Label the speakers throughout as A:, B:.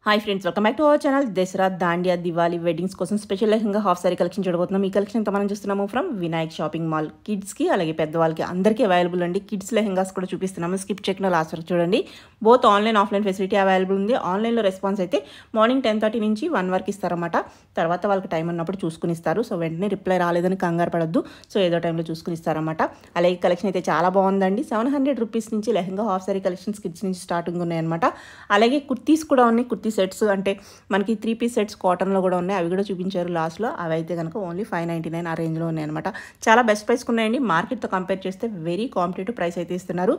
A: Hi friends, welcome back to our channel. Dussehra, Dandiya, Diwali weddings కోసం special lehenga half sari collection చూడబోతున్నాం. ఈ collection అంతా మనం చూస్తున్నాము ఫ్రమ్ వినాయక్ షాపింగ్ మాల్. కిడ్స్కి అలాగే పెద్దవాళ్ళకి అందరికీ అవైలబుల్ అండి. కిడ్స్ లెహంగాస్ కూడా చూపిస్తున్నాము. స్కిప్ చేయకుండా లాస్ట్ వరకు చూడండి. Both online offline facility available ఉంది. ఆన్లైన్లో రెస్పాన్స్ అయితే మార్నింగ్ 10:30 నుంచి 1 వరకు ఇస్తారన్నమాట. తర్వాత వాళ్ళకి టైం ఉన్నప్పుడు చూసుకుని ఇస్తారు. సో వెంటనే రిప్లై రాలేదని కంగారు పడద్దు. సో ఏదో టైంలో చూసుకుని ఇస్తారన్నమాట. అలాగే కలెక్షన్ అయితే చాలా బాగుందండి. 700 రూపీస్ నుంచి lehenga half sorry collections kids నుంచి స్టార్టింగ్ ఉన్నాయన్నమాట. అలాగే కుర్తీస్ కూడా ఉన్నాయి. కుర్తీ సెట్స్ అంటే మనకి 3 పీస్ సెట్స్ కాటన్లో కూడా ఉన్నాయి. అవి కూడా చూపించారు లాస్ట్లో. అవి అయితే కనుక ఓన్లీ 599 ఆ రేంజ్లో ఉన్నాయన్నమాట. చాలా బెస్ట్ ప్రైస్కి ఉన్నాయండి. మార్కెట్తో కంపేర్ చేస్తే వెరీ కాంపిటేటివ్ ప్రైస్ అయితే ఇస్తున్నారు.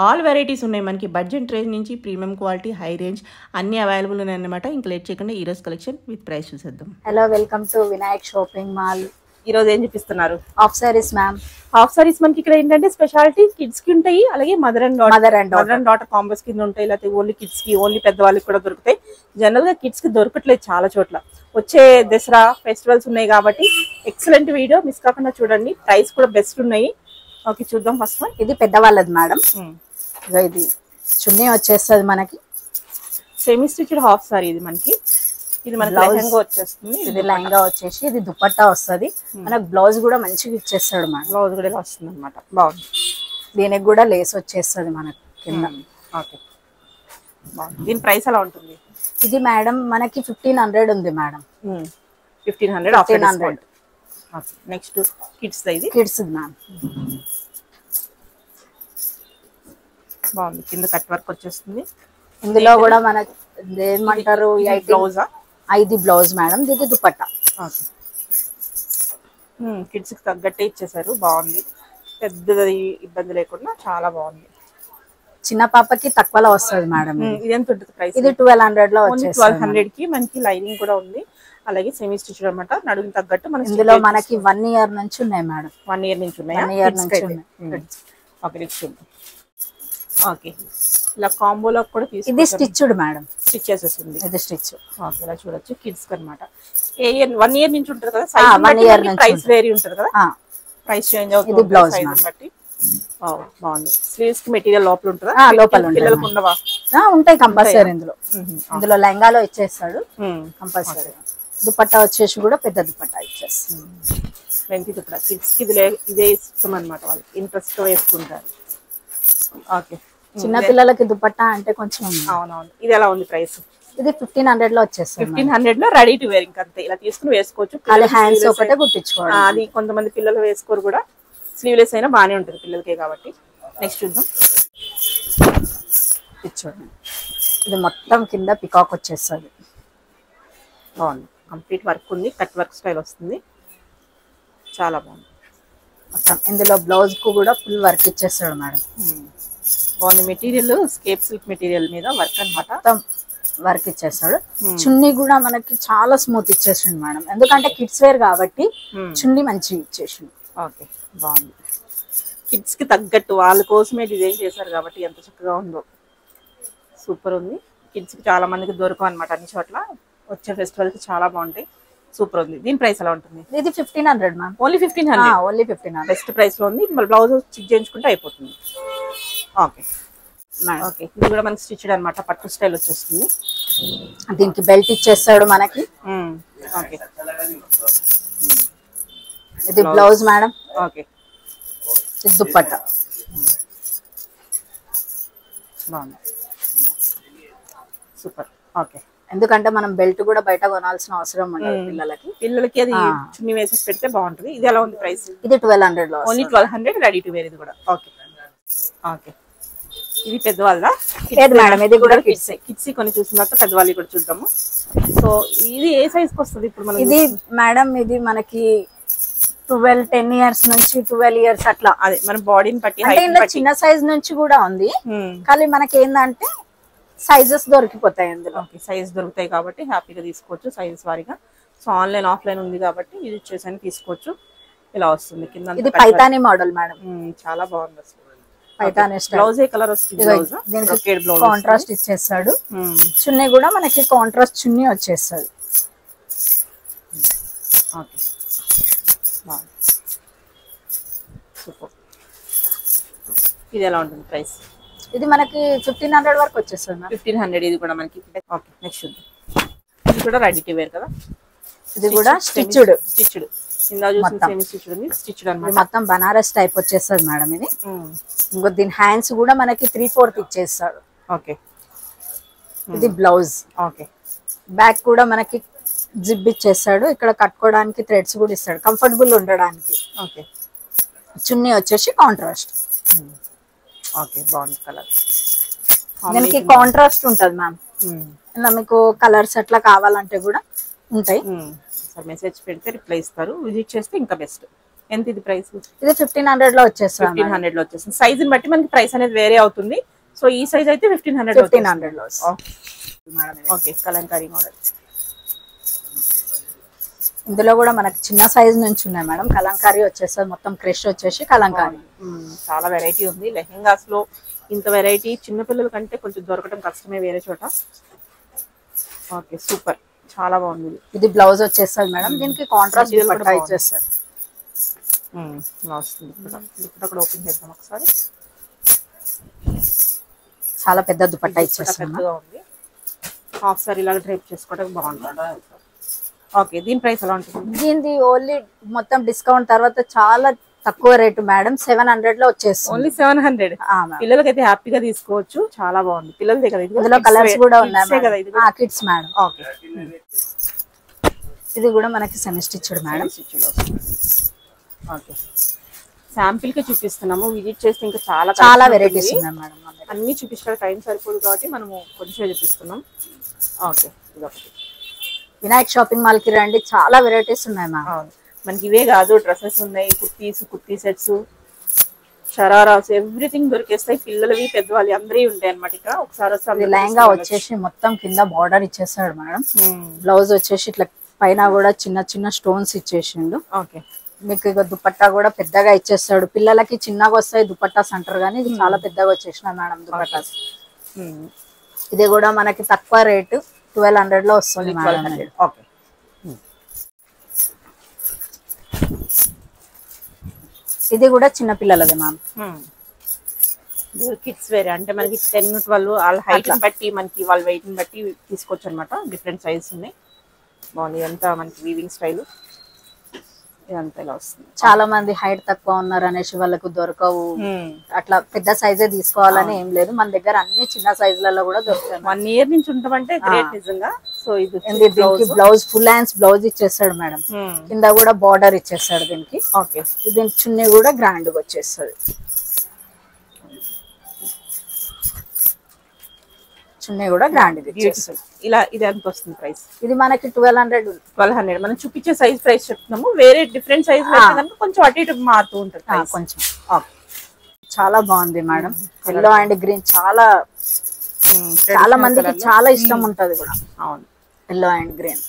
A: ఆల్ వెరైటీస్ ఉన్నాయి. మనకి బడ్జెట్ రేంజ్ నుంచి ప్రీమియం క్వాలిటీ, హై రేంజ్ అన్ని అవైలబుల్ ఉన్నాయన్నమాట. ఇంకా లేట్ చేయకుండా ఈరోజు కలెక్షన్ విత్ ప్రైస్ చూసేద్దాం.
B: Hello, welcome to Vinayak shopping mall.
A: ఈ రోజు ఏం చూపిస్తున్నారు?
B: Half saris ma'am.
A: Half saris మనకి ఇక్కడ ఏంటంటే స్పెషాలిటీ కిడ్స్ కి ఉంటాయి, అలాగే మదర్ అండ్ డాటర్ కాంబోస్ కింద ఉంటాయి. లేకపోతే ఓన్లీ కిడ్స్ కి, ఓన్లీ పెద్దవాళ్ళకి కూడా దొరుకుతాయి. జనరల్ గా కిడ్స్ కి దొరకట్లేదు చాలా చోట్ల. వచ్చే దసరా ఫెస్టివల్స్ ఉన్నాయి కాబట్టి ఎక్సలెంట్ వీడియో మిస్ కాకుండా చూడండి. ప్రైస్ కూడా బెస్ట్ ఉన్నాయి. ఓకే, చూద్దాం. ఫస్ట్ వన్
B: ఇది పెద్దవాళ్ళది మేడం. ఇది చున్నీ వచ్చేస్తుంది మనకి.
A: సెమీ స్టిచ్డ్ హాఫ్ సారీ ఇది మనకి. ఇది మనకి లెహంగా వచ్చేస్తుంది.
B: ఇది లెహంగా వచ్చేసి ఇది దుపట్టా వస్తుంది. మనకు బ్లౌజ్ కూడా మంచిగా ఇచ్చేస్తాడు మేడం.
A: బ్లౌజ్ కూడా ఇలా వస్తుంది అనమాట. బాగుంది.
B: దీనికి కూడా లేస్ వచ్చేస్తుంది మనకి కింద.
A: ఓకే, బాగుంది. దీని ప్రైస్ ఎలా ఉంటుంది?
B: ఇది మేడం మనకి 1500 ఉంది మేడం.
A: 1500. నెక్స్ట్ కిడ్స్ ఇది.
B: Kids ma'am.
A: బాగుంది. కింద కట్ వర్క్ వచ్చేస్తుంది.
B: ఇందులో కూడా మనకి ఏమంటారు,
A: బ్లౌజా?
B: ఇది బ్లౌజ్ మేడం. ఇది దుపట్టా.
A: కిడ్స్ కి తగ్గట్టే ఇచ్చేసారు. బాగుంది. పెద్దది ఇబ్బంది లేకుండా చాలా బాగుంది.
B: చిన్న పాపకి తక్కువలో వస్తుంది మేడం.
A: ఇది ఎంత ఉంటుంది ప్రైస్?
B: ఇది 1200 లో వచ్చేస్తుంది.
A: 1200 కి మనకి లైనింగ్ కూడా ఉంది. అలాగే సెమీ స్టిచ్ అనమాట. నడుము తగ్గట్టు మనకి
B: ఇందులో మనకి 1 ఇయర్ నుంచి ఉన్నాయి మేడం.
A: 1 ఇయర్ నుంచి ఉన్నాయి.
B: 1 ఇయర్ నుంచి ఉన్నాయి.
A: ఓకే, నెక్స్ట్ ఓకే, ఇలా కాంబోలో కూడా తీసుకు.
B: ఇది స్టిచ్డ్ మేడం.
A: స్టిచ్ చేసేస్తుంది.
B: ఇది స్టిచ్.
A: ఓకే, ఇలా చూడొచ్చు. కిడ్స్ అనమాట. 1 ఇయర్ నుంచి ఉంటుంది కదా.
B: 1 ఇయర్ నుంచి
A: ప్రైస్ వేరీ ఉంటుంది కదా. ప్రైస్ చేంజ్ అవుతుంది.
B: ఇది బ్లౌజ్
A: బట్టి. బాగుంది. స్లీవ్స్ కి మెటీరియల్ లోపల ఉంటుందా?
B: లోపల
A: పిల్లలకు ఉండవా?
B: ఉంటాయి కంపల్సరీ. ఇందులో లెహంగాలో ఇచ్చేస్తాడు కంపల్సరీ. దుపట్టా వచ్చేసి కూడా పెద్ద దుపట్టా ఇచ్చేస్తాడు.
A: వెంకి దుపట్టా కిడ్స్ కి ఇదే ఇష్టం అనమాట. వాళ్ళు ఇంట్రెస్ట్ వేసుకుంటారు. ఓకే,
B: చిన్న పిల్లలకి దుపట్టా అంటే కొంచెం.
A: అవునవును. ఇది ఎలా ఉంది ప్రైస్?
B: ఇది 1500 లో వచ్చేస్తుంది.
A: 1500 లో రెడీ టు వేర్. ఇంకా అంతే, ఇలా తీసుకుని వేసుకోవచ్చు.
B: హ్యాండ్స్ ఒకటే కుట్టించుకోవాలి.
A: అది కొంతమంది పిల్లలు వేసుకోరు కూడా. స్లీవ్లెస్ అయినా బాగానే ఉంటుంది పిల్లలకే కాబట్టి. నెక్స్ట్ చూద్దాం.
B: చూడండి, ఇది మొత్తం కింద పికాక్ వచ్చేస్తుంది.
A: బాగుంది. కంప్లీట్ వర్క్ ఉంది. కట్ వర్క్ స్టైల్ వస్తుంది. చాలా బాగుంది.
B: మొత్తం ఇందులో బ్లౌజ్ కు కూడా ఫుల్ వర్క్ ఇచ్చేస్తాడు మేడం.
A: బాగుంది. మెటీరియల్ స్కేప్ సిల్క్ మెటీరియల్ మీద వర్క్ అనమాట.
B: మొత్తం వర్క్ ఇచ్చేస్తాడు. చున్నీ కూడా మనకి చాలా స్మూత్ ఇచ్చేసిండు మేడం. ఎందుకంటే కిడ్స్ వేర్ కాబట్టి చున్నీ మంచిగా ఇచ్చేసిండు.
A: ఓకే, బాగుంది. కిడ్స్ కి తగ్గట్టు వాళ్ళ కోసమే డిజైన్ చేశారు కాబట్టి ఎంత చక్కగా ఉందో. సూపర్ ఉంది. కిడ్స్ కి చాలా మందికి దొరకవు అనమాట అన్ని చోట్ల. వచ్చే ఫెస్టివల్ కి చాలా బాగుంటాయి. సూపర్ ఉంది. దీని ప్రైస్ ఎలా ఉంటుంది?
B: ఇది 1500 ma'am.
A: Only 1500.
B: Only 1500.
A: Best price లో ఉంది. బ్లౌజ్ స్టిచ్ చేయించుకుంటే అయిపోతుంది. ఓకే ఓకే, ఇది కూడా మనకి స్టిచ్డ్ అనమాట. పట్టు స్టైల్ వచ్చేస్తుంది.
B: దీనికి బెల్ట్ ఇచ్చేస్తాడు మనకి.
A: ఓకే,
B: ఇది బ్లౌజ్ మేడం.
A: ఓకే,
B: ఇది దుపట్టా.
A: బాగుంది. సూపర్. ఓకే,
B: ఎందుకంటే మనం బెల్ట్ కూడా బయట కొనాల్సిన అవసరం ఉండదు
A: పిల్లలకి అది చున్నీ వేసి పెడితే బాగుంటుంది. ఇది ఎలా ఉంది ప్రైస్?
B: ఇది 1200 లో.
A: Only 1200 ready to wear. ఇది కూడా ఓకే. ఓకే, ఇది పెద్దవాళ్ళ
B: మేడం. ఇది కూడా
A: కిడ్స్ కొన్ని చూసిన తర్వాత పెద్దవాళ్ళు కూడా చూద్దాము. సో ఇది ఏ సైజ్ కి వస్తుంది ఇప్పుడు మనకి?
B: ఇది మేడం ఇది మనకి 10 ఇయర్స్ నుంచి 12 ఇయర్స్ అట్లా.
A: అదే మన బాడీని బట్టి.
B: చిన్న సైజ్ నుంచి కూడా ఉంది. కానీ మనకి ఏంటంటే సైజెస్ దొరికిపోతాయి ఇందులో.
A: సైజ్ దొరుకుతాయి కాబట్టి హ్యాపీగా తీసుకోవచ్చు సైజెస్ వారీగా. సో ఆన్లైన్ ఆఫ్లైన్ ఉంది కాబట్టి ఇది వచ్చేసి తీసుకోవచ్చు. ఇలా వస్తుంది కింద.
B: ఇది పైతాని మోడల్ మేడం.
A: చాలా బాగుంది అసలు.
B: పైతాని
A: బ్లౌజ్ ఏ కలర్ వస్తుంది?
B: కాంట్రాస్ట్ ఇచ్చేస్తాడు. చున్నీ కూడా మనకి కాంట్రాస్ట్ చున్నీ వచ్చేస్తుంది.
A: Okay, super. ఇది ఎలా ఉంటుంది ప్రైస్?
B: ఇది మనకి 1500 వరకు వచ్చేస్తుంది మ్యామ్.
A: 1500 ఇది కూడా మనకి. ఓకే నెక్స్ట్ చూద్దాం. ఇది కూడా రెడీ టు వేర్ కదా.
B: ఇది కూడా స్టిచ్డ్
A: ఇందా చూసిన సేమ్ స్టిచ్డ్ ఉంది. స్టిచ్డ్ అన్నమాట.
B: మొత్తం బనారస్ టైప్ వచ్చేస్తుంది మేడం ఇది. ఇంకో దీని హ్యాండ్స్ కూడా మనకి 3/4 ఇచ్చేస్తాడు.
A: ఓకే
B: ఇది బ్లౌజ్.
A: ఓకే
B: బ్యాక్ కూడా మనకి జిప్ ఇచ్చేస్తాడు. ఇక్కడ కట్టుకోవడానికి థ్రెడ్స్ కూడా ఇస్తాడు కంఫర్టబుల్ ఉండడానికి.
A: ఓకే
B: చున్నీ వచ్చేసి కాంట్రాస్ట్.
A: ఓకే బాగుంది కలర్.
B: దీనికి కాంట్రాస్ట్ ఉంటుంది మ్యామ్. ఇలా మీకు కలర్స్ అట్లా కావాలంటే కూడా ఉంటాయి.
A: సార్ మెసేజ్ పెడితే రిప్లై ఇస్తారు. విజిట్ చేస్తే ఇంకా బెస్ట్. ఎంత ఇది ప్రైస్?
B: ఇది 1500 లో వచ్చేస్తుంది.
A: 1500 లో వచ్చేస్తుంది. సైజ్ ని బట్టి మనకి ప్రైస్ అనేది వేరే అవుతుంది. సో ఈ సైజ్ అయితే 1500
B: లో.
A: Okay Kalamkari model.
B: ఇందులో కూడా మనకి చిన్న సైజ్ నుంచి ఉన్నాయి మేడం. కలంకారీ వచ్చేస్తుంది. మొత్తం క్రష్ వచ్చేసి కలంకారీ.
A: చాలా వెరైటీ ఉంది లెహెంగాస్ లో. ఇంత వెరైటీ చిన్నపిల్లల కంటే కొంచెం దొరకడం కష్టమే వేరే చోట. ఓకే సూపర్ చాలా బాగుంది.
B: ఇది బ్లౌజ్ వచ్చేస్తుంది మేడం. దీనికి కాంట్రాస్ట్ దుపట్టా ఇచ్చేస్తారు.
A: దుపట్టా కూడా ఓపెన్ చేద్దాం ఒకసారి.
B: చాలా పెద్ద దుపట్టా ఇచ్చేస్తాం.
A: హాఫ్ సారీ లాగా డ్రైప్ చేసుకోవడానికి బాగుంటుంది. ఓకే దీని ప్రైస్ ఎలా ఉంటుంది?
B: దీనిది ఓన్లీ మొత్తం డిస్కౌంట్ తర్వాత చాలా తక్కువ రేటు మేడం. 700 లో వచ్చేస్తుంది.
A: ఓన్లీ 700. పిల్లలకైతే హ్యాపీగా తీసుకోవచ్చు. చాలా బాగుంది. పిల్లలదే కదా ఇది.
B: ఇందులో కలర్స్ కూడా ఉన్నాయి. Kids madam.
A: ఓకే
B: ఇది కూడా మనకి semi stitched madam.
A: Okay sample కి చూపిస్తున్నాము. విజిట్ చేస్తే ఇంకా
B: చాలా వెరైటీస్ ఉన్నాయి మేడం.
A: అన్ని చూపించడం టైం సరిపోదు కాబట్టి మనము కొంచెం చూపిస్తున్నాం. ఓకే ఇదొకటి.
B: వినాయక్ షాపింగ్ మాల్ కి రండి. చాలా వెరైటీస్ ఉన్నాయి మ్యామ్.
A: మనకి ఇవే కాదు డ్రెస్సెస్ ఉన్నాయి. కుర్తీ సెట్స్, షరారాస్ ఎవ్రీథింగ్ దొరికేస్తాయి. పిల్లలవి పెద్దవాళ్ళు అందరి ఉంటాయి అన్నమాట. ఇక్కడ ఒకసారి
B: లెహంగా వచ్చేసి మొత్తం కింద బార్డర్ ఇచ్చేస్తాడు మేడం. బ్లౌజ్ వచ్చేసి ఇట్లా పైన కూడా చిన్న చిన్న స్టోన్స్ ఇచ్చేసిండు.
A: ఓకే
B: మీకు ఇక దుపట్టా కూడా పెద్దగా ఇచ్చేస్తాడు. పిల్లలకి చిన్నగా వస్తాయి దుపట్టాస్ అంటారు కానీ ఇది చాలా పెద్దగా వచ్చేసిన మేడం దుపట్టాస్. ఇది కూడా మనకి తక్కువ రేటు 1200 లో వస్తుంది.
A: ఓకే
B: ఇది కూడా చిన్న పిల్లలది మ్యామ్.
A: కిడ్స్ వేరే అంటే మనకి 10, 12 వాళ్ళ హైట్ బట్టి మనకి వాళ్ళ వెయిట్ ని బట్టి తీసుకోవచ్చు అనమాట. డిఫరెంట్ సైజ్ ఉన్నాయి. బాగుంది. అంతా మనకి వీవింగ్ స్టైల్ ఇదంతా ఇలా వస్తుంది.
B: చాలా మంది హైట్ తక్కువ ఉన్నారు అనేసి వాళ్ళకు దొరకవు. అట్లా పెద్ద సైజే తీసుకోవాలని ఏం లేదు. మన దగ్గర అన్ని చిన్న సైజులలో కూడా దొరుకుతాయి.
A: 1 year నుంచి ఉంటామంటే గ్రేట్ నిజంగా. సో ఇది
B: బ్లౌజ్ ఫుల్ హ్యాండ్స్ బ్లౌజ్ ఇచ్చేస్తాడు మేడం. కింద కూడా బార్డర్ ఇచ్చేస్తాడు దీనికి.
A: ఓకే
B: దీనికి చున్నీ కూడా గ్రాండ్ గా వచ్చేస్తుంది. చున్నీ కూడా గ్రాండ్
A: ఇలా. ఇది ఎంత వస్తుంది ప్రైస్?
B: ఇది మనకి 1200.
A: మనం చూపించే సైజ్ ప్రైస్ చెప్తున్నాము. వేరే డిఫరెంట్ సైజ్ కొంచెం అటు ఇటు మారుతూ ఉంటుంది
B: కొంచెం. చాలా బాగుంది మేడం. ఎల్లో అండ్ గ్రీన్ చాలా మందికి చాలా ఇష్టం ఉంటది కూడా.
A: అవును
B: ఎల్లో అండ్ గ్రీన్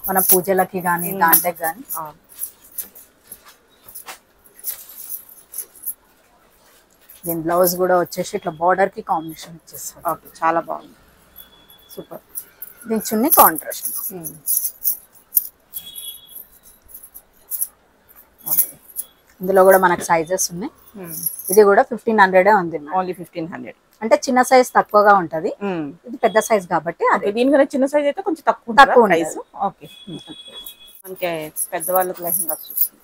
B: మన పూజలకి కానీ దాంట్లోకి కానీ. దీని బ్లౌజ్ కూడా వచ్చేసి ఇట్లా బార్డర్ కి కాంబినేషన్ ఇచ్చేస్తాడు.
A: ఓకే చాలా బాగుంది. సూపర్.
B: దీని చున్నీ కాంట్రాస్ట్. ఇందులో కూడా మనకు సైజెస్ ఉన్నాయి. ఇది కూడా 1500 ఉంది.
A: ఓన్లీ 1500
B: అంటే చిన్న సైజ్ తక్కువగా ఉంటది. ఇది పెద్ద సైజ్ కాబట్టి
A: అదే. దీనికన్నా చిన్న సైజ్ అయితే కొంచెం తక్కువ ప్రైస్. ఓకే మనకి పెద్దవాళ్ళకి లెహంగా వస్తుంది.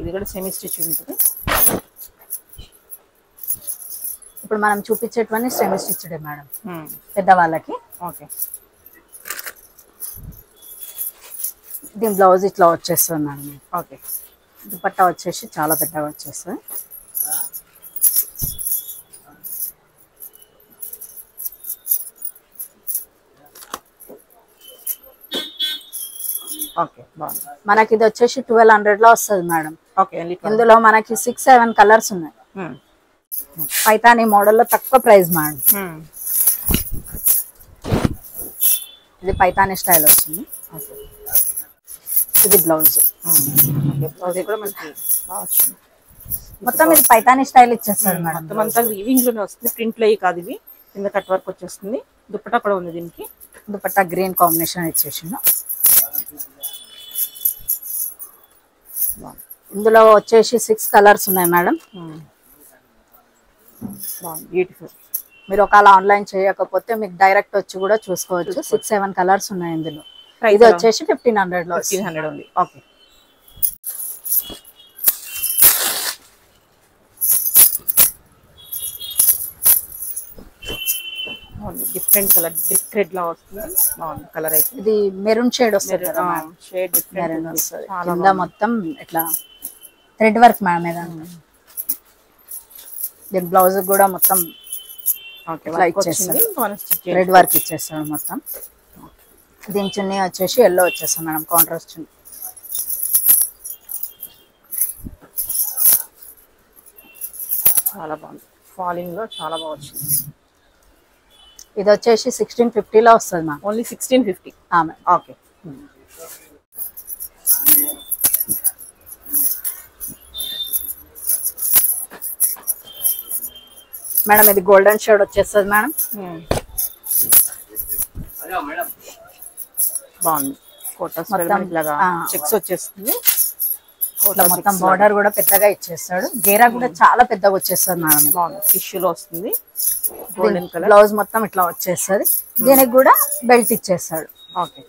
A: ఇది కూడా సెమీ స్టిచ్ ఉంటుంది.
B: ఇప్పుడు మనం చూపించేటివన్నీ సెమీ స్టిచ్డే మేడం పెద్దవాళ్ళకి.
A: ఓకే
B: దీని బ్లౌజ్ ఇట్లా వచ్చేస్తుంది మేడం.
A: ఓకే
B: దుపట్టా వచ్చేసి చాలా పెద్దగా వచ్చేస్తుంది.
A: ఓకే బాగుంది.
B: మనకి ఇది వచ్చేసి 1200 లో వస్తుంది మేడం.
A: ఓకే
B: ఇందులో మనకి 6-7 కలర్స్ ఉన్నాయి. పైతానీ మోడల్లో తక్కువ ప్రైస్ మేడం. ఇది పైతానీ స్టైల్ వచ్చింది. ఇది బ్లౌజ్. మొత్తం ఇది పైతానీ స్టైల్ ఇచ్చేస్తాడు మేడం.
A: మొత్తం అంతా వీవింగ్ లోనే వస్తుంది. ప్రింట్ లో కాదు ఇవి. కింద కట్ వర్క్ వచ్చేస్తుంది. దుపట్టా కూడా ఉంది దీనికి.
B: దుపట్టా గ్రీన్ కాంబినేషన్ ఇచ్చేసిండు. ఇందులో వచ్చేసి 6 కలర్స్ ఉన్నాయి మేడం.
A: బ్యూటిఫుల్.
B: మీరు ఒకవేళ ఆన్లైన్ చేయకపోతే మీకు డైరెక్ట్ వచ్చి కూడా చూసుకోవచ్చు. 6-7 కలర్స్ ఉన్నాయి ఇందులో. ఇది వచ్చేసి 1500 లో.
A: 1500 ఉంది. ఓకే. డిఫరెంట్ కలర్, డిఫరెంట్ లా వస్తుంది. బాగుంది కలర్ అయితే.
B: ఇది మెరూన్ షేడ్ వస్తుంది కదా,
A: షేడ్
B: మెరూన్ వస్తుంది. కింద మొత్తం ఇట్లా థ్రెడ్ వర్క్ మేడం ఏదన్నా. దీని బ్లౌజ్ కూడా మొత్తం ఇట్లా ఇచ్చేస్తాడు, థ్రెడ్ వర్క్ ఇచ్చేస్తాడు మొత్తం. దీని చున్నీ వచ్చేసి ఎల్లో వచ్చేస్తాం మేడం, కాంట్రాస్ట్ చున్నీ.
A: చాలా బాగుంది. ఫాలింగ్ లో చాలా బాగా వచ్చింది.
B: ఇది వచ్చేసి 1650 లో వస్తుంది మ్యామ్.
A: ఓన్లీ 1650. ఓకే.
B: మేడం ఇది గోల్డెన్ షేడ్ వచ్చేస్తుంది మేడం.
A: బాగుంది. కోటస్ ఇలాగా చెక్స్ వచ్చేస్తుంది.
B: మొత్తం బార్డర్ కూడా పెద్దగా ఇచ్చేస్తాడు. గేరా కూడా చాలా పెద్దగా వచ్చేస్తుంది మేడం.
A: బాగుంది. టిష్యూలో వస్తుంది. Golden colour.
B: బ్లౌజ్ మొత్తం ఇట్లా వచ్చేస్తుంది. దీనికి కూడా బెల్ట్ ఇచ్చేస్తాడు.
A: ఓకే.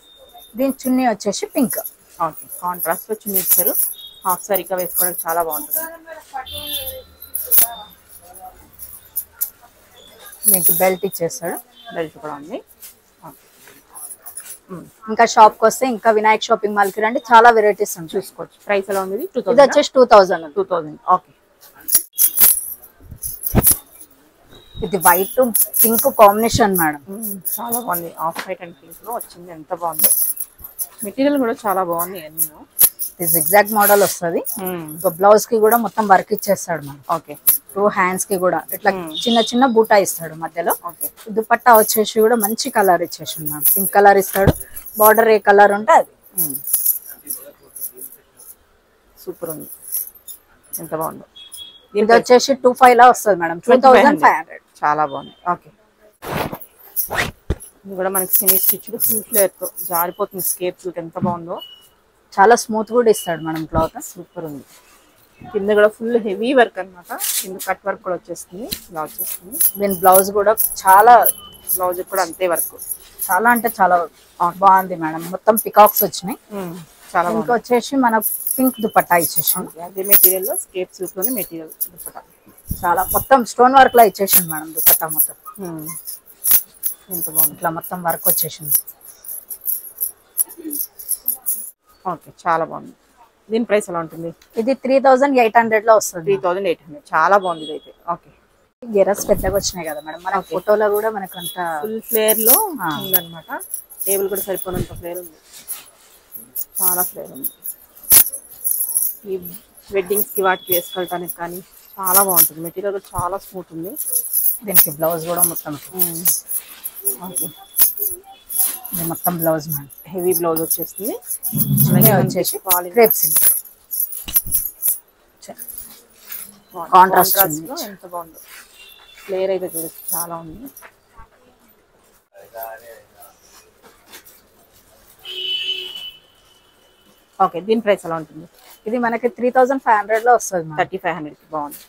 B: దీని చున్నీ వచ్చేసి పింక్.
A: ఓకే. కాంట్రాస్ట్ లో చున్నీ ఇచ్చారు. హాఫ్ సారీగా వేసుకోవడానికి చాలా బాగుంటుంది.
B: దీనికి బెల్ట్ ఇచ్చేస్తాడు.
A: బెల్ట్ కూడా ఉంది.
B: ఇంకా షాప్ కి వస్తే ఇంకా వినాయక్ షాపింగ్ మాల్ కి రండి, చాలా వెరైటీస్ ఉంటాయి, చూసుకోవచ్చు.
A: ప్రైస్ ఎలా ఉంది?
B: ఇది వచ్చేసి 2000.
A: ఓకే.
B: ఇది వైట్ పింక్ కాంబినేషన్ మేడం.
A: చాలా బాగుంది. ఆఫ్ వైట్ అండ్ పింక్ లో వచ్చింది. ఎంత బాగుంది. మెటీరియల్ కూడా చాలా బాగుంది. అన్ని
B: ఇది జిగ్జాగ్ మోడల్ వస్తుంది. బ్లౌజ్ కి కూడా మొత్తం వర్క్ ఇచ్చేస్తాడు మనం.
A: ఓకే.
B: 2 హ్యాండ్స్ కి కూడా ఇట్లా చిన్న చిన్న బూటా ఇస్తాడు మధ్యలో. దుపట్టా వచ్చేసి కూడా మంచి కలర్ ఇచ్చేసి ఉన్నాడు. పింక్ కలర్ ఇస్తాడు. బార్డర్ ఏ కలర్ ఉంటే అది.
A: సూపర్ ఉంది. ఎంత బాగుందో.
B: ఇది వచ్చేసి 2500 లా వస్తుంది మేడం. 2500.
A: చాలా బాగుంది. ఓకే. ఇది కూడా మనకి సెమీ స్టిచ్ ఫుల్ ఫ్లేర్ తో జారిపోతుంది. స్కేప్ సూట్ ఎంత బాగుందో.
B: చాలా స్మూత్ కూడా ఇస్తాడు మేడం క్లాత్.
A: సూపర్ ఉంది. కింద కూడా ఫుల్ హెవీ వర్క్ అనమాట. కింద కట్ వర్క్ కూడా వచ్చేస్తుంది. ఇలా వచ్చేస్తుంది.
B: దీని బ్లౌజ్ కూడా చాలా,
A: బ్లౌజ్ కూడా అంతే వర్క్.
B: చాలా అంటే చాలా బాగుంది మేడం. మొత్తం పికాక్స్ వచ్చినాయి.
A: చాలా
B: ఇంకా వచ్చేసి మన పింక్ దుపట్టా ఇచ్చేసాం.
A: అదే మెటీరియల్ లో స్కేప్ సూట్ లోనే మెటీరియల్ దుపట్టా.
B: చాలా మొత్తం స్టోన్ వర్క్ లా ఇచ్చేసింది మేడం దుపట్టా మొత్తం.
A: ఎంత బాగుంది.
B: ఇట్లా మొత్తం వర్క్ వచ్చేసింది.
A: ఓకే. చాలా బాగుంది. దీని ప్రైస్ ఎలా ఉంటుంది?
B: ఇది 3800 లో వస్తుంది.
A: 3800. చాలా బాగుంది ఇదైతే. ఓకే.
B: గెరస్ పెద్దగా వచ్చినాయి కదా మేడం. మన ఫోటోలో కూడా మనకు అంత
A: ఫుల్ ఫ్లేర్ లో ఉందన్నమాట. టేబుల్ కూడా సరిపోనంత ఫ్లేర్ ఉంది. చాలా ఫ్లేర్ ఉంది. ఈ వెడ్డింగ్స్ కి వాటికి వేసుకోవటానికి కానీ చాలా బాగుంటుంది. మెటీరియల్ కూడా చాలా స్మూత్ ఉంది.
B: దీనికి బ్లౌజ్ కూడా మొత్తం
A: ఓకే.
B: ఇది మొత్తం బ్లౌజ్ మేడం.
A: హెవీ బ్లౌజ్ వచ్చేస్తుంది.
B: వచ్చేసి క్రేప్స్ కాంట్రాస్ట్
A: ఎంత బాగుందో. ఫ్లేర్ అయితే చూడొచ్చు. చాలా ఉంది. ఓకే. దీని ప్రైస్ ఎలా ఉంటుంది?
B: ఇది మనకి 3500 లో వస్తుంది.
A: 3500 కి బాగుంది.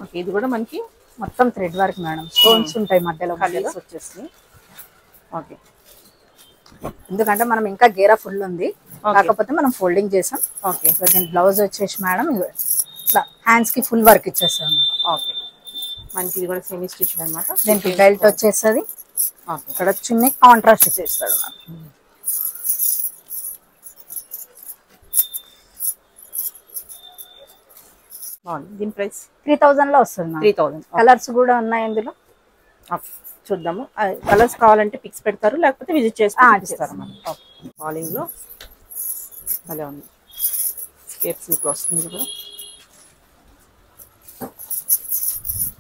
A: ఓకే. ఇది కూడా మనకి
B: మొత్తం థ్రెడ్ వర్క్ మేడం. స్టోన్స్ ఉంటాయి మధ్యలో
A: వచ్చేస్తుంది. ఓకే.
B: ఎందుకంటే మనం ఇంకా గేరా ఫుల్ ఉంది, కాకపోతే మనం ఫోల్డింగ్ చేసాం.
A: ఓకే.
B: దీని బ్లౌజ్ వచ్చేసి మేడం ఇట్లా హ్యాండ్స్ కి ఫుల్ వర్క్ ఇచ్చేస్తాం.
A: ఓకే. మనకి ఇది కూడా సెమీ స్టిచ్ అనమాట.
B: దీనికి బెల్ట్ వచ్చేస్తుంది. ఇక్కడ చిన్న కాంట్రాస్ట్ ఇచ్చేస్తాడు.
A: దీని ప్రైస్
B: 3000 లో వస్తుంది.
A: 3000.
B: కలర్స్ కూడా ఉన్నాయి ఇందులో.
A: చూద్దాము. కలర్స్ కావాలంటే పిక్స్ పెడతారు, లేకపోతే విజిట్ చేస్తారు. ఫాలింగ్ లో భలే ఉంది. స్కేప్ సూట్ వస్తుంది కూడా.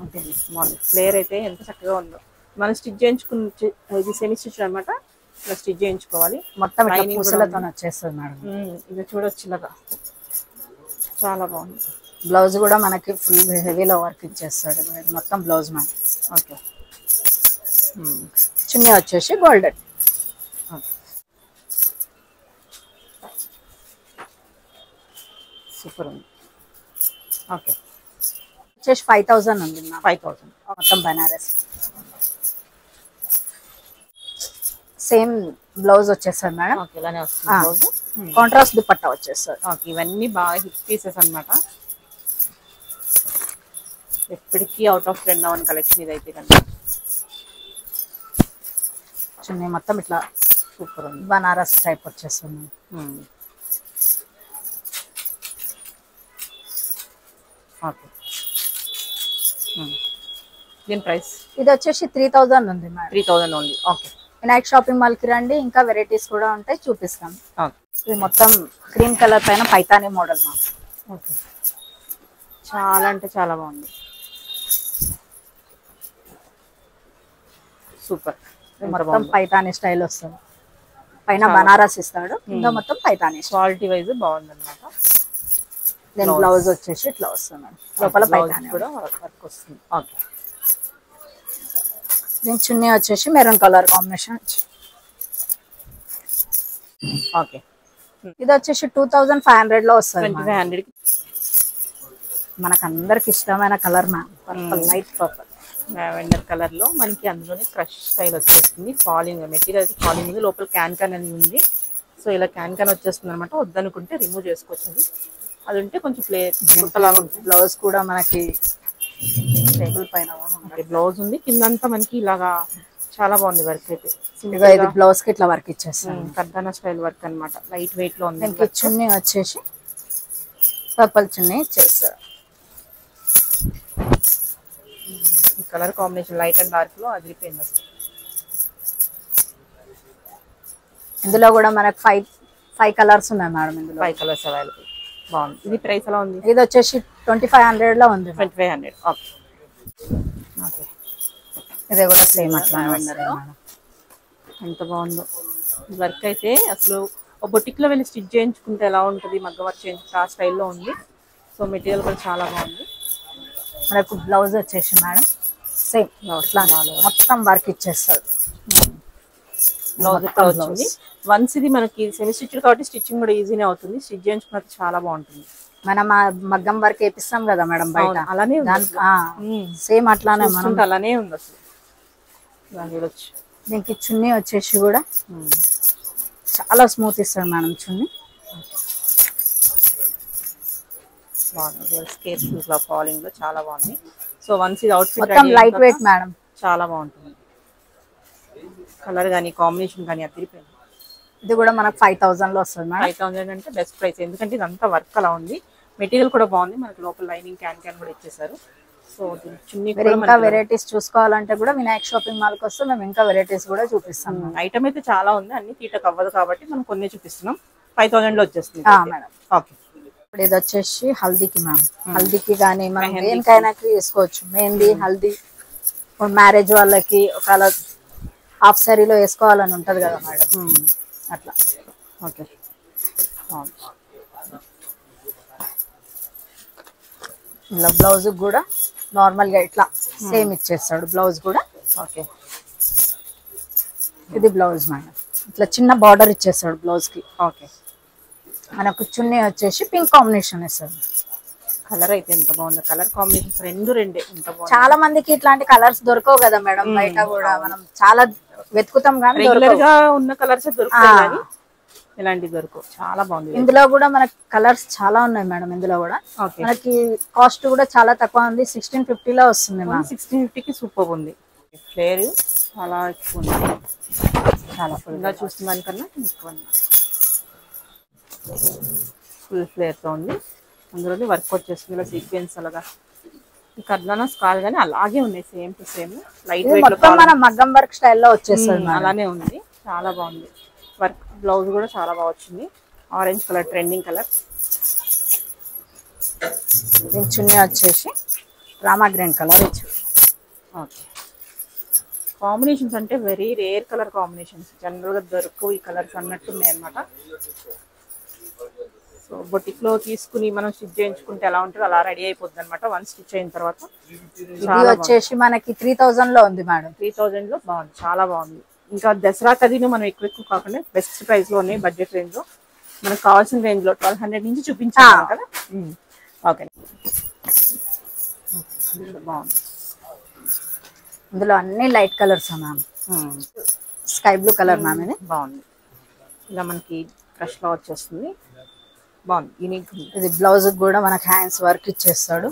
A: ఓకే. ఫ్లేర్ అయితే ఎంత చక్కగా ఉందో. మనం స్టిచ్ చేయించుకుని, ఇది సెమీ స్టిచ్ అనమాట. ఇలా స్టిచ్ చేయించుకోవాలి.
B: మొత్తం పూసలతో వచ్చేస్తుంది మేడం.
A: ఇది చూడొచ్చు ఇలాగా. చాలా బాగుంది.
B: బ్లౌజ్ కూడా మనకి ఫుల్ హెవీలో వర్క్ ఇచ్చేస్తాడు. మొత్తం బ్లౌజ్ మేడం.
A: ఓకే.
B: చున్నీ వచ్చేసి గోల్డెన్.
A: సూపర్ ఉంది. ఓకే,
B: వచ్చేసి 5000 ఉంది మ్యామ్.
A: 5000.
B: మొత్తం బనారస్. సేమ్ బ్లౌజ్ వచ్చేస్తుంది మేడం.
A: ఓకే, ఇలానే వస్తుంది బ్లౌజ్.
B: కాంట్రాస్ట్ దుపట్టా వచ్చేస్తుంది.
A: ఓకే, ఇవన్నీ బాగా హిట్ పీసెస్ అన్నమాట. ఎప్పటికీ అవుట్ ఆఫ్ ట్రెండ్ అవన్ కలెక్షన్ ఇదైతే కనుక.
B: చున్నీ మొత్తం ఇట్లా
A: సూపర్ ఉంది.
B: బనారస్ టైప్ వచ్చేస్తుంది.
A: ఓకే, దీని ప్రైస్
B: ఇది వచ్చేసి 3000 ఉంది madam.
A: 3000 only. Okay,
B: Vinayak shopping mall కి రండి, ఇంకా వెరైటీస్ కూడా ఉంటాయి, చూపిస్తాం.
A: ఓకే.
B: ఇది మొత్తం క్రీమ్ కలర్ పైన పైతానీ మోడల్ మ్యామ్.
A: ఓకే, చాలా అంటే చాలా బాగుంది. సూపర్.
B: మొత్తం పైతానీ స్టైల్ వస్తుంది. పైన బనారస్ ఇస్తాడు, ఇంకా మొత్తం పైతానీ.
A: క్వాలిటీ వైజ్ బాగుంది అనమాట.
B: దెన్ బ్లౌజ్ వచ్చేసి ఇట్లా వస్తుంది మేడం. లోపల పైతానీ
A: కూడా వర్క్ వస్తుంది. ఓకే,
B: దీని చున్నీ వచ్చేసి మెరూన్ కలర్ కాంబినేషన్.
A: ఓకే,
B: ఇది వచ్చేసి 2500 లో వస్తుంది.
A: 2500
B: మనకు అందరికి ఇష్టమైన colour ma'am, purple, light purple
A: lavender colour లో మనకి అందులోనే క్రష్ స్టైల్ వచ్చేస్తుంది. ఫాలింగ్ మెటీరియల్ అయితే ఫాలింగ్ ఉంది, లోపల క్యాన్ అని ఉంది. సో ఇలా క్యాన్ వచ్చేస్తుంది అనమాట. వద్దనుకుంటే రిమూవ్ చేసుకోవచ్చు. అది ఉంటే కొంచెం గుట్టలాగా ఉంటుంది.
B: బ్లౌజ్ కూడా మనకి టేబుల్ పైన
A: బ్లౌజ్ ఉంది, కిందంతా మనకి ఇలాగా చాలా బాగుంది వర్క్ అయితే.
B: ఇది బ్లౌజ్ కి ఇట్లా వర్క్ ఇచ్చేస్తాం.
A: కర్దానా స్టైల్ వర్క్ అనమాట. లైట్ వెయిట్ లో ఉంది.
B: దీనికి చున్నీ వచ్చేసి పర్పుల్ చున్నీ ఇచ్చేస్తారు.
A: Colour combination light and dark లో అదిరిపోయింది అసలు.
B: ఇందులో కూడా మనకు 5 కలర్స్ ఉన్నాయి మేడం. ఇందులో
A: 5 కలర్స్ అవైలబుల్. బాగుంది. ఇది ప్రైస్ ఎలా ఉంది?
B: ఇది వచ్చేసి 2500 లో ఉంది.
A: 2500. Okay, okay.
B: ఇది కూడా సేమ్ అట్లా
A: ఎంత బాగుందో వర్క్ అయితే. అసలు బొటిక్ లో వెళ్ళి స్టిచ్ చేయించుకుంటే ఎలా ఉంటుంది, మగ్గ వర్క్ చేయించుకుంటే ఆ స్టైల్లో ఉంది. సో మెటీరియల్ కూడా చాలా బాగుంది.
B: మనకు బ్లౌజ్ వచ్చేసి మేడం సేమ్ మొత్తం వర్క్ ఇచ్చేస్తారు.
A: బ్లౌజ్ కూడా వచ్చింది. వన్స్ ఇది మనకి సెమీ స్టిచ్డ్ కాబట్టి స్టిచ్చింగ్ కూడా ఈజీనే అవుతుంది. స్టిచ్ చేయించుకున్నది చాలా బాగుంటుంది.
B: మనం మగ్గం వర్క్ వేపిస్తాం కదా మేడం బయట,
A: అలానే
B: సేమ్ అట్లానే మనం
A: అలానే ఉంది అసలు. చూడొచ్చు.
B: దీనికి చున్నీ వచ్చేసి కూడా చాలా స్మూత్ ఇస్తాడు మేడం చున్నీ.
A: బాగుంది. స్కేర్స్ లో ఫాలింగ్ లో చాలా బాగుంది. సో వన్స్ ఇది అవుట్ఫిట్
B: మొత్తం లైట్ వెయిట్ మేడం,
A: చాలా బాగుంటుంది. కలర్ కానీ కాంబినేషన్ కానీ అదిరిపోయింది.
B: ఇది కూడా మనకు 5000 లో వస్తుంది మేడం.
A: 5000 అంటే బెస్ట్ ప్రైస్. ఎందుకంటే ఇదంతా వర్క్ అలా ఉంది. మెటీరియల్ కూడా బాగుంది. మనకి లోపల లైనింగ్ క్యాన్ కూడా ఇచ్చేసారు. సో చున్నీ కూడా
B: ఇంకా వెరైటీస్ చూసుకోవాలంటే కూడా వినాయక్ షాపింగ్ మాల్ కి వస్తే మేము ఇంకా వెరైటీస్ కూడా చూపిస్తాం.
A: ఐటమ్ అయితే చాలా ఉంది. అన్ని తీటకు అవ్వదు కాబట్టి మనం కొన్ని చూపిస్తున్నాం. 5000 లో వచ్చేస్తుంది
B: మేడం.
A: ఓకే,
B: ఇప్పుడు ఇది వచ్చేసి హల్దీకి మ్యామ్. హల్దీకి కానీ మనం దేనికైనా వేసుకోవచ్చు. మెహందీ, హల్దీ, మ్యారేజ్ వాళ్ళకి ఒకవేళ హాఫ్ సారీలో వేసుకోవాలని ఉంటది కదా మేడం, అట్లా.
A: ఓకే,
B: ఇలా బ్లౌజ్ కూడా నార్మల్ గా ఇట్లా సేమ్ ఇచ్చేస్తాడు బ్లౌజ్ కూడా.
A: ఓకే,
B: ఇది బ్లౌజ్ మేడం. ఇట్లా చిన్న బార్డర్ ఇచ్చేస్తాడు బ్లౌజ్ కి.
A: ఓకే,
B: మనకు చున్నీ వచ్చేసి పింక్ కాంబినేషన్ ఇస్తాడు.
A: కలర్ అయితే ఎంత బాగుంది. కలర్ కాంబినేషన్ రెండే ఎంత బాగుంది.
B: చాలా మందికి ఇట్లాంటి కలర్స్ దొరకవు కదా మేడం బయట కూడా. మనం చాలా వెతుకుతాం కానీ
A: రెగ్యులర్ గా ఉన్న కలర్స్ దొరుకుతాయి కానీ ఇలాంటివి దొరకవు. చాలా బాగుంది.
B: ఇందులో కూడా మనకి కలర్స్ చాలా ఉన్నాయి మేడం. ఇందులో కూడా మనకి కాస్ట్ కూడా చాలా తక్కువ ఉంది. 1650 లో వస్తుంది మేడం.
A: 1650కి సూపర్ ఉంది. ఫ్లేర్ చాలా ఎక్కువ ఉంది. చాలా ఫుల్గా చూస్తున్న దానికన్నా ఎక్కువ ఫుల్ ఫ్లేర్తో ఉంది. అందులోనే వర్క్ వచ్చేస్తుంది. ఇలా సీక్వెన్స్ అలాగా కర్దానాస్ కాదు కానీ అలాగే ఉన్నాయి. Same to same light weight
B: మన మగ్గం వర్క్ స్టైల్లో వచ్చేస్తుంది.
A: అలానే ఉంది. చాలా బాగుంది వర్క్. బ్లౌజ్ కూడా చాలా బాగా వచ్చింది. Orange colour trending colour.
B: Chunni వచ్చేసి రామా గ్రీన్ కలర్ ఇచ్చారు.
A: ఓకే, కాంబినేషన్స్ అంటే వెరీ రేర్ కలర్ కాంబినేషన్స్. జనరల్గా దొరకవు ఈ కలర్స్ అన్నట్టు ఉన్నాయి అనమాట. సో బొటిక్లో తీసుకుని మనం స్టిచ్ చేయించుకుంటే ఎలా ఉంటుందో అలా రెడీ అయిపోద్ది అనమాట వన్ స్టిచ్ అయిన తర్వాత.
B: ఇది వచ్చేసి మనకి 3000 లో ఉంది మేడం.
A: 3000 లో బాగుంది. చాలా బాగుంది. ఇంకా దసరా కదీను మనం ఎక్కువ కాకుండా బెస్ట్ ప్రైస్ లో ఉన్నాయి బడ్జెట్ రేంజ్ లో. మనకు కావాల్సిన రేంజ్ లో 1200 నుంచి చూపించాను కదా. ఓకే బాగుంది.
B: ఇందులో అన్ని light colours ma'am. Sky blue colour ma'am. ఇది
A: బాగుంది. ఇలా మనకి క్రష్ లో వచ్చేస్తుంది. బాగుంది, యూనిక్.
B: ఇది బ్లౌజ్ కూడా మనకి హ్యాండ్స్ వర్క్ ఇచ్చేస్తాడు.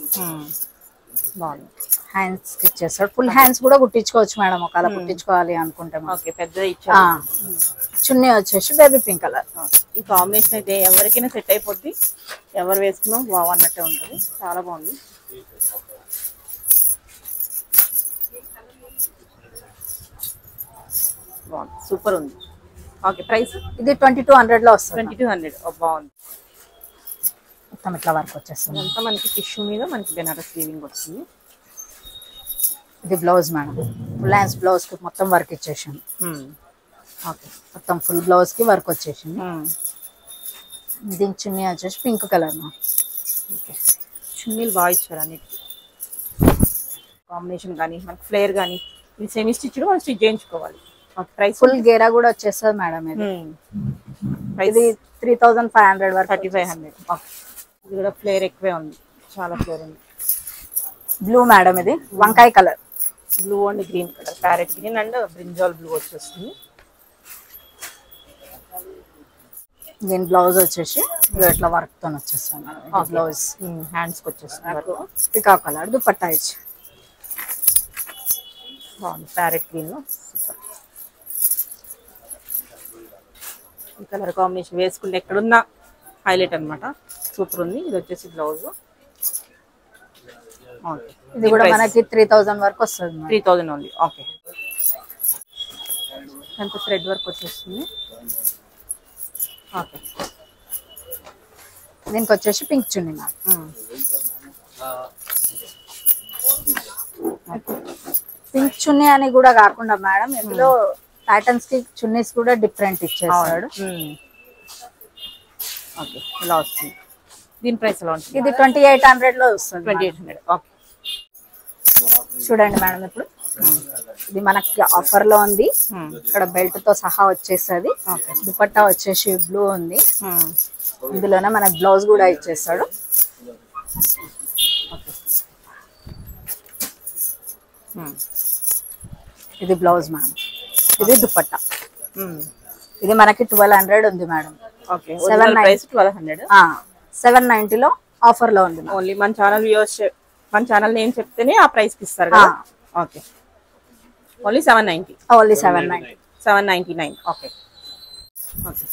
A: బాగుంది,
B: హ్యాండ్స్ ఇచ్చేస్తాడు. ఫుల్ హ్యాండ్స్ కూడా కుట్టించుకోవచ్చు మేడం ఒకవేళ కుట్టించుకోవాలి అనుకుంటే.
A: ఓకే పెద్దగా ఇచ్చారు.
B: చున్నీ వచ్చేసి బేబీ పింక్ కలర్.
A: ఈ కాంబినేషన్ అయితే ఎవరికైనా సెట్ అయిపోద్ది, ఎవరు వేసుకున్నా బాగున్నట్టే ఉంటుంది. చాలా బాగుంది. బాగుంది, సూపర్ ఉంది. ఓకే ప్రైస్
B: ఇది 2200 లో వస్తుంది.
A: 2200. బాగుంది.
B: మొత్తం ఇట్లా వర్క్ వచ్చేస్తుంది.
A: అంతా మనకి టిష్యూ మీద మనకి బెనారస్ వీవింగ్ వస్తుంది.
B: ఇది blouse madam. Full hands blouse కి మొత్తం వర్క్ ఇచ్చేసింది.
A: ఓకే
B: మొత్తం ఫుల్ బ్లౌజ్ కి వర్క్ వచ్చేసింది. దీని చున్నీ వచ్చేసి పింక్ కలర్ మ్యామ్.
A: ఓకే చున్నీలు బాగా ఇచ్చారు అన్నిటికీ. కాంబినేషన్ కానీ మనకి ఫ్లేర్ కానీ ఇది సెమీ స్టిచ్ మనం స్టిచ్ చేయించుకోవాలి. ప్రైస్
B: ఫుల్ గేరా కూడా వచ్చేస్తుంది మేడం. ఇది 3500 వరకు.
A: 3500. ఇది కూడా ఫ్లేర్ ఎక్కువే ఉంది, చాలా ఫ్లేర్ ఉంది.
B: Blue madam. ఇది వంకాయ colour.
A: Blue and green colour, parrot green and brinjal blue వచ్చేస్తుంది.
B: దీని బ్లౌజ్ వచ్చేసి ఇట్లా వర్క్ తో వచ్చేస్తుంది. బ్లౌజ్
A: హ్యాండ్స్ కి వచ్చేస్తుంది.
B: పికా కలర్ దుపట్టా ఇచ్చి
A: బాగుంది. ప్యారెట్ గ్రీన్ లో సూపర్. ఈ కలర్ కాంబినేషన్ వేసుకుంటే ఎక్కడున్నా హైలైట్ అనమాట. సూపర్ ఉంది. ఇది వచ్చేసి బ్లౌజ్.
B: ఇది కూడా మనకి 3000 వరకు వస్తుంది.
A: 3000 ఓన్లీ. ఓకే అంత థ్రెడ్ వర్క్ వచ్చేస్తుంది. ఓకే
B: దీనికి వచ్చేసి పింక్ చున్నీ మ్యామ్. పింక్ చున్నీ అని కూడా కాకుండా మేడం ఇందులో ప్యాటర్న్స్ కి చున్నీస్ కూడా డిఫరెంట్ ఇచ్చేస్తాడు.
A: ఓకే ఇలా వస్తుంది. దీని ప్రైస్ ఎలా ఉంటుంది?
B: ఇది 2800 లో వస్తుంది.
A: 2800. ఓకే
B: చూడండి మేడం ఇప్పుడు ఇది మనకి ఆఫర్ లో ఉంది. ఇక్కడ బెల్ట్ తో సహా వచ్చేస్తుంది. దుపట్టా వచ్చేసి బ్లూ ఉంది. ఇందులోనే మనకి బ్లౌజ్ కూడా ఇచ్చేస్తాడు. ఇది బ్లౌజ్ మ్యామ్. ఇది దుపట్టా. ఇది మనకి 1200 ఉంది మేడం.
A: ఓకే 1200.
B: 790 లో ఆఫర్ లో ఉంది.
A: ఓన్లీ మన ఛానల్ వ్యూవర్స్ మన ఛానల్ నేమ్ చెప్తేనే ఆ ప్రైస్ కి ఇస్తారు కదా. Okay only 790.
B: Only 790.
A: 799. Okay okay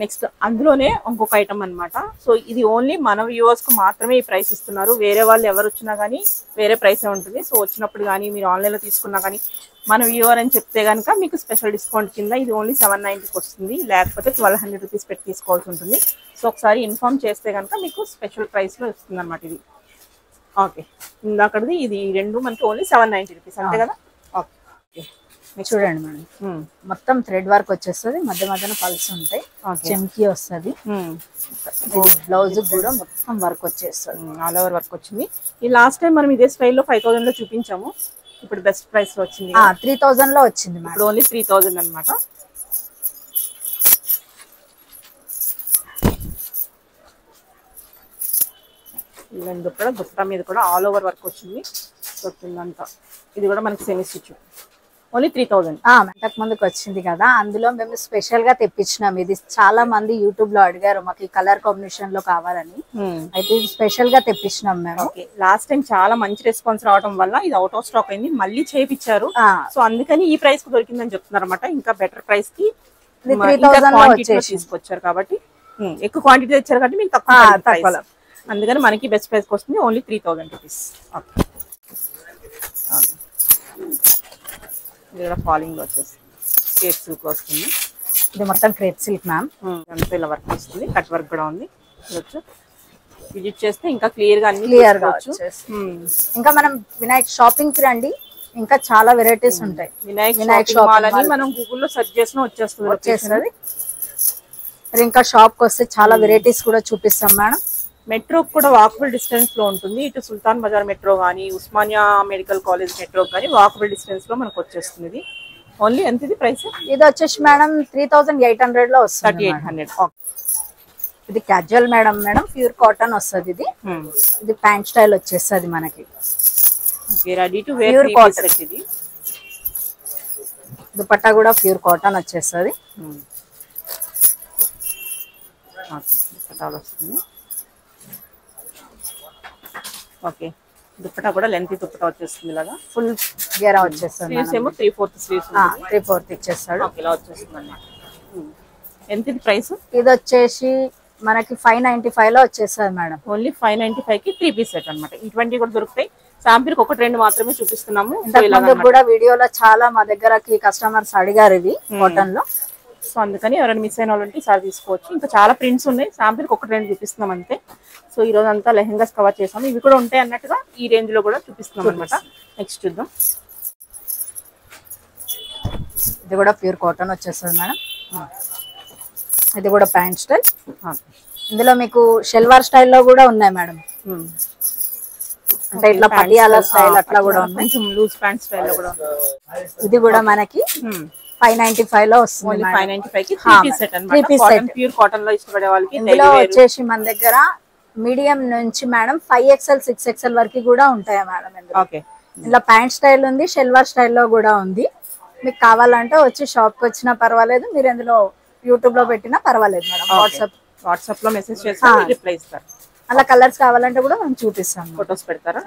A: next అందులోనే ఇంకొక ఐటమ్ అనమాట. సో ఇది ఓన్లీ మన వ్యూవర్స్ కు మాత్రమే ఈ ప్రైస్ ఇస్తున్నారు. వేరే వాళ్ళు ఎవరు వచ్చినా కానీ వేరే ప్రైసే ఉంటుంది. సో వచ్చినప్పుడు కానీ మీరు ఆన్లైన్లో తీసుకున్నా కానీ మన వ్యూవర్ అని చెప్తే కనుక మీకు స్పెషల్ డిస్కౌంట్ కింద ఇది ఓన్లీ 790కి వస్తుంది. లేకపోతే 1200 రూపీస్ పెట్టి తీసుకోవాల్సి ఉంటుంది. సో ఒకసారి ఇన్ఫార్మ్ చేస్తే కనుక మీకు స్పెషల్ ప్రైస్లో వస్తుంది అనమాట ఇది. ఓకే ఇందాకది ఇది రెండు మనకి ఓన్లీ 790 రూపీస్ అంతే కదా. ఓకే
B: చూడండి మేడం మొత్తం థ్రెడ్ వర్క్ వచ్చేస్తుంది. మధ్య మధ్యన పల్స్ ఉంటాయి. చెమ్కి వస్తుంది. బ్లౌజ్ కూడా మొత్తం వర్క్ వచ్చేస్తుంది.
A: ఆల్ ఓవర్ వర్క్ వచ్చింది. ఈ లాస్ట్ టైం మనం ఇదే స్టైల్లో 5000 లో చూపించాము. ఇప్పుడు బెస్ట్ ప్రైస్ లో వచ్చింది.
B: 3000 లో వచ్చింది.
A: ఇప్పుడు ఓన్లీ 3000 అనమాట. దుప్పటా మీద కూడా ఆల్ ఓవర్ వర్క్ వచ్చింది. అంతా ఇది కూడా మనకి సెమీ స్టిచ్. ఓన్లీ 3000.
B: ఇంతకు ముందుకు వచ్చింది కదా, అందులో మేము స్పెషల్ గా తెప్పించినాం. ఇది చాలా మంది యూట్యూబ్ లో అడిగారు మాకు ఈ కలర్ కాంబినేషన్ లో కావాలని. అయితే ఇది స్పెషల్ గా తెప్పించినాం మేము.
A: లాస్ట్ టైం చాలా మంచి రెస్పాన్స్ రావడం వల్ల ఇది అవుట్ ఆఫ్ స్టాక్ అయింది. మళ్ళీ చేపించారు. సో అందుకని ఈ ప్రైస్ కు దొరికిందని చెప్తున్నారు అనమాట. ఇంకా బెటర్ ప్రైస్ కి
B: 3000
A: తీసుకొచ్చారు కాబట్టి ఎక్కువ క్వాంటిటీ తెచ్చారు కాబట్టి మీకు తక్కువ. అందుకని మనకి బెస్ట్ ప్రైస్ వస్తుంది. Only 3000 rupees. ఇది కూడా ఫాలింగ్ వచ్చేస్తుంది. క్రేప్ సిల్క్ వస్తుంది.
B: ఇది మొత్తం క్రేప్ సిల్క్ మ్యామ్.
A: అంతా ఇలా వర్క్ వస్తుంది. కట్ వర్క్ కూడా ఉంది. విజిట్ చేస్తే ఇంకా క్లియర్ గా
B: ఇంకా మనం వినాయక్ షాపింగ్ కి రండి. ఇంకా చాలా వెరైటీస్ ఉంటాయి.
A: వినాయక్ షాపింగ్ అని మనం గూగుల్లో సెర్చ్ చేసినా వచ్చేస్తుంది.
B: ఇంకా షాప్ కి వస్తే చాలా వెరైటీస్ కూడా చూపిస్తాం మేడం.
A: మెట్రో కూడా వాకబుల్ డిస్టెన్స్ లో ఉంటుంది. ఇటు సుల్తాన్ బజార్ మెట్రో కానీ ఉస్మానియా మెడికల్ కాలేజ్ మెట్రో కానీ వాకబుల్ డిస్టెన్స్ లో మనకు వచ్చేస్తుంది. ఓన్లీ ఎంత ఇది ప్రైస్?
B: ఇది వచ్చేసి మేడం 3800 లో వస్తుంది.
A: 3800.
B: ఇది క్యాజువల్ మేడం ప్యూర్ కాటన్ వస్తుంది. ఇది ప్యాంట్ స్టైల్ వచ్చేస్తుంది మనకి.
A: Ready to wear
B: pure cotton.
A: ఇది
B: దుపట్టా కూడా ప్యూర్ కాటన్ వచ్చేస్తుంది.
A: దుపట్టాలు వస్తుంది. ఓకే, దుపట్టా కూడా లెంత్ దుపట్టా వచ్చేస్తుంది ఇలాగా.
B: ఫుల్ గేరా వచ్చేస్తుంది.
A: స్లీవ్స్ ఏమో 3/4 స్లీవ్స్.
B: 3/4 ఇచ్చేస్తాడు.
A: ఇలా వచ్చేస్తుంది అన్నమాట. ఎంత ఇది ప్రైస్?
B: ఇది వచ్చేసి మనకి 595 లో వచ్చేస్తుంది మేడం.
A: ఓన్లీ 595 కి 3 పీస్ సెట్ అన్నమాట. ఇటువంటి కూడా దొరుకుతాయి. శాంపిల్ కి 1-2 మాత్రమే చూపిస్తున్నాము.
B: ఇంతకుముందు కూడా వీడియోలో చాలా మా దగ్గరకి కస్టమర్స్ అడిగారు ఇవి కాటన్ లో.
A: సో అందుకని ఎవరైనా మిస్ అయిన వాళ్ళు ఈసారి తీసుకోవచ్చు. ఇంకా చాలా ప్రింట్స్ ఉన్నాయి. శాంపిల్ కి 1-2 చూపిస్తున్నాం అంతే. సో ఈ రోజు అంతా లెహెంగాస్ కవర్ చేసాము. ఇవి కూడా ఉంటాయి అన్నట్టుగా ఈ రేంజ్ లో కూడా చూపిస్తున్నాం అనమాట. నెక్స్ట్ చూద్దాం.
B: ఇది కూడా ప్యూర్ కాటన్ వచ్చేస్తుంది మేడం. ఇది కూడా ప్యాంట్ స్టైల్. ఇందులో మీకు షెల్వార్ స్టైల్లో కూడా ఉన్నాయి మేడం. అంటే ఇట్లా పటియాలా స్టైల్ అట్లా కూడా ఉన్నాయి.
A: లూజ్ ప్యాంట్ స్టైల్ లో కూడా.
B: ఇది కూడా మనకి 595 లో వస్తుంది.
A: 595 కి 3 పీస్ సెట్ అన్నమాట. కాటన్ ప్యూర్ కాటన్ లో ఇష్టపడే వాళ్ళకి.
B: ఇందులో వచ్చేసి మన దగ్గర మీడియం నుంచి మేడం 5XL 6XL వరకు కూడా ఉంటాయి మేడం.
A: ఓకే,
B: ఇలా ప్యాంట్ స్టైల్ ఉంది, షెల్వార్ స్టైల్లో కూడా ఉంది. మీకు కావాలంటే వచ్చి షాప్ కి వచ్చినా పర్వాలేదు, మీరు ఇందులో యూట్యూబ్ లో పెట్టినా పర్వాలేదు మేడం.
A: వాట్సాప్ లో మెసేజ్ చేసి రిప్లై ఇస్తారు.
B: అలా కలర్స్ కావాలంటే కూడా మేము చూపిస్తాం.
A: ఫొటోస్ పెడతారా?